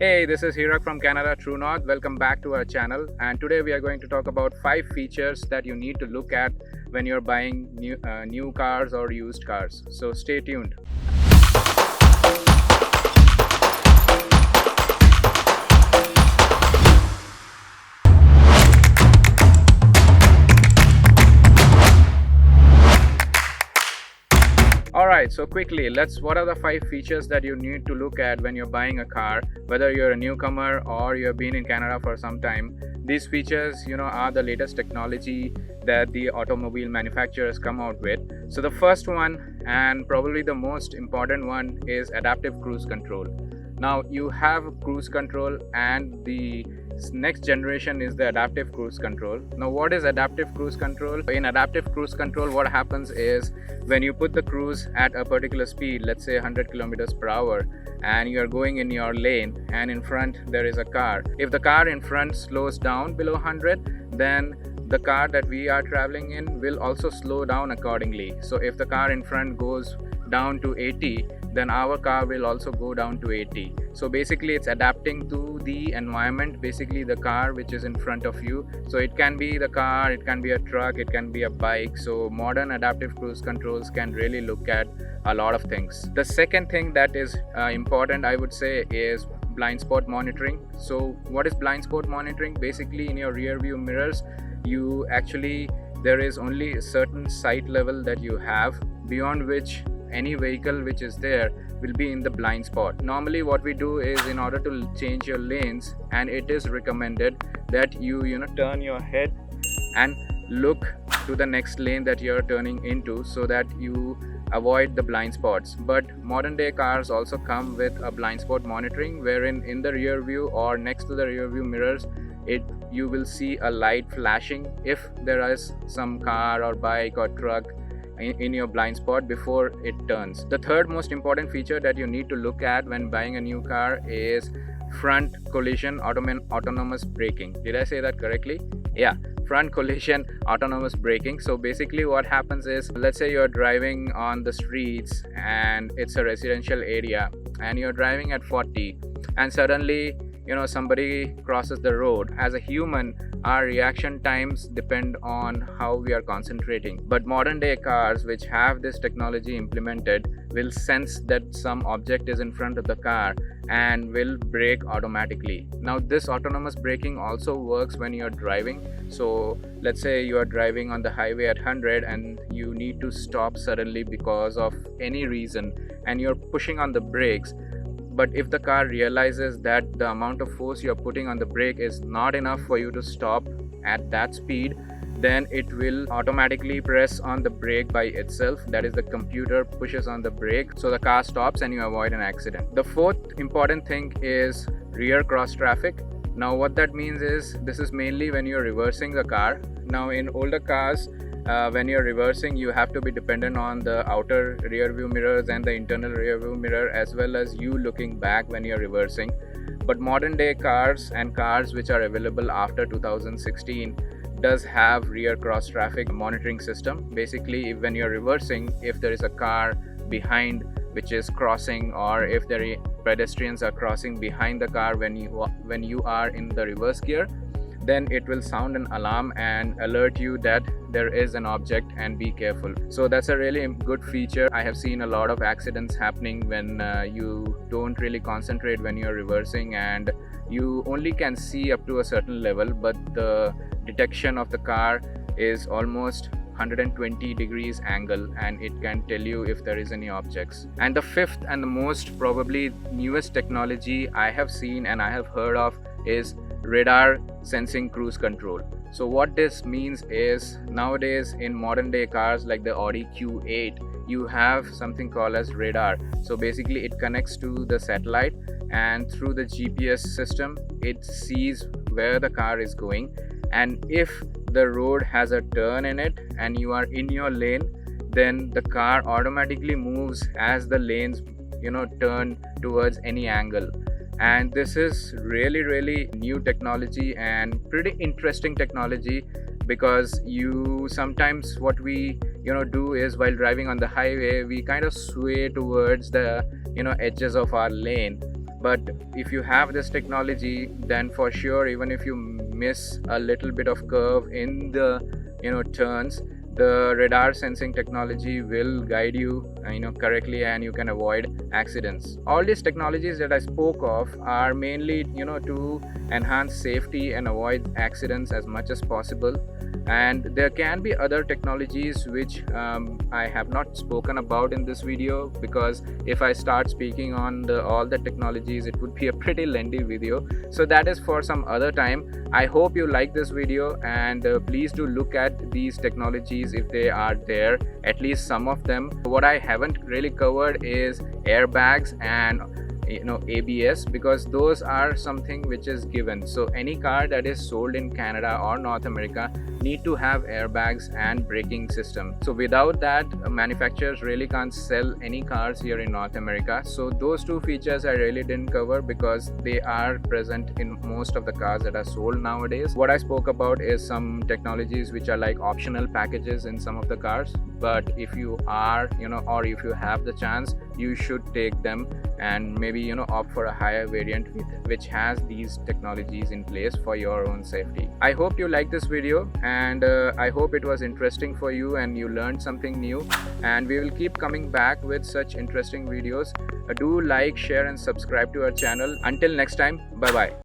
Hey, this is Hirak from Canada True North. Welcome back to our channel. And today we are going to talk about 5 features that you need to look at when you're buying new cars or used cars. So stay tuned. Alright, so quickly, what are the 5 features that you need to look at when you're buying a car, whether you're a newcomer or you've been in Canada for some time. These features, are the latest technology that the automobile manufacturers come out with. So the first one, and probably the most important one, is adaptive cruise control. Now you have cruise control, and the next generation is the adaptive cruise control. Now what is adaptive cruise control? In adaptive cruise control, what happens is when you put the cruise at a particular speed, let's say 100 kilometers per hour, and you are going in your lane and in front there is a car. If the car in front slows down below 100, then the car that we are traveling in will also slow down accordingly. So if the car in front goes down to 80, then our car will also go down to 80. So basically it's adapting to the environment, basically the car which is in front of you. So it can be the car, it can be a truck, it can be a bike. So modern adaptive cruise controls can really look at a lot of things. The second thing that is important, I would say, is blind spot monitoring. So what is blind spot monitoring? Basically in your rear view mirrors, there is only a certain sight level that you have, beyond which any vehicle which is there will be in the blind spot. Normally what we do is, in order to change your lanes, and it is recommended that you turn your head and look to the next lane that you're turning into, so that you avoid the blind spots. But modern day cars also come with a blind spot monitoring, wherein in the rear view or next to the rear view mirrors, you will see a light flashing if there is some car or bike or truck in your blind spot before it turns. The third most important feature that you need to look at when buying a new car is front collision autonomous braking. Did I say that correctly? Yeah, front collision autonomous braking. So basically what happens is, let's say you're driving on the streets and it's a residential area and you're driving at 40, and suddenly somebody crosses the road. As a human, our reaction times depend on how we are concentrating, but modern day cars which have this technology implemented will sense that some object is in front of the car and will brake automatically. Now this autonomous braking also works when you're driving. So let's say you are driving on the highway at 100 and you need to stop suddenly because of any reason, and you're pushing on the brakes. But if the car realizes that the amount of force you're putting on the brake is not enough for you to stop at that speed, then it will automatically press on the brake by itself. That is, the computer pushes on the brake, so the car stops and you avoid an accident. The fourth important thing is rear cross traffic. Now what that means is, this is mainly when you're reversing the car. Now in older cars, when you're reversing, you have to be dependent on the outer rear view mirrors and the internal rear view mirror, as well as you looking back when you're reversing. But modern day cars and cars which are available after 2016 does have rear cross traffic monitoring system. Basically, when you're reversing, if there is a car behind which is crossing, or if the pedestrians are crossing behind the car when you are in the reverse gear, then it will sound an alarm and alert you that there is an object and be careful. So that's a really good feature. I have seen a lot of accidents happening when you don't really concentrate when you're reversing, and you only can see up to a certain level, but the detection of the car is almost 120 degrees angle, and it can tell you if there is any objects. And the fifth and the most probably newest technology I have seen and I have heard of is radar sensing cruise control. So what this means is, nowadays in modern day cars like the Audi Q8, you have something called as radar. So basically it connects to the satellite, and through the GPS system it sees where the car is going, and if the road has a turn in it and you are in your lane, then the car automatically moves as the lanes turn towards any angle. And this is really new technology and pretty interesting technology, because sometimes what we do is, while driving on the highway, we kind of sway towards the edges of our lane. But if you have this technology, then for sure, even if you miss a little bit of curve in the turns, the radar sensing technology will guide you correctly, and you can avoid accidents. All these technologies that I spoke of are mainly to enhance safety and avoid accidents as much as possible. And there can be other technologies which I have not spoken about in this video, because if I start speaking on all the technologies, it would be a pretty lengthy video. So that is for some other time. I hope you like this video, and please do look at these technologies if they are there, at least some of them. What I haven't really covered is airbags and ABS, because those are something which is given. So any car that is sold in Canada or North America need to have airbags and braking system. So without that, manufacturers really can't sell any cars here in North America. So those two features I really didn't cover, because they are present in most of the cars that are sold nowadays. What I spoke about is some technologies which are like optional packages in some of the cars, but if you are or if you have the chance, you should take them and maybe opt for a higher variant which has these technologies in place for your own safety. I hope you like this video, and I hope it was interesting for you and you learned something new, and we will keep coming back with such interesting videos. Do like, share and subscribe to our channel. Until next time, bye bye.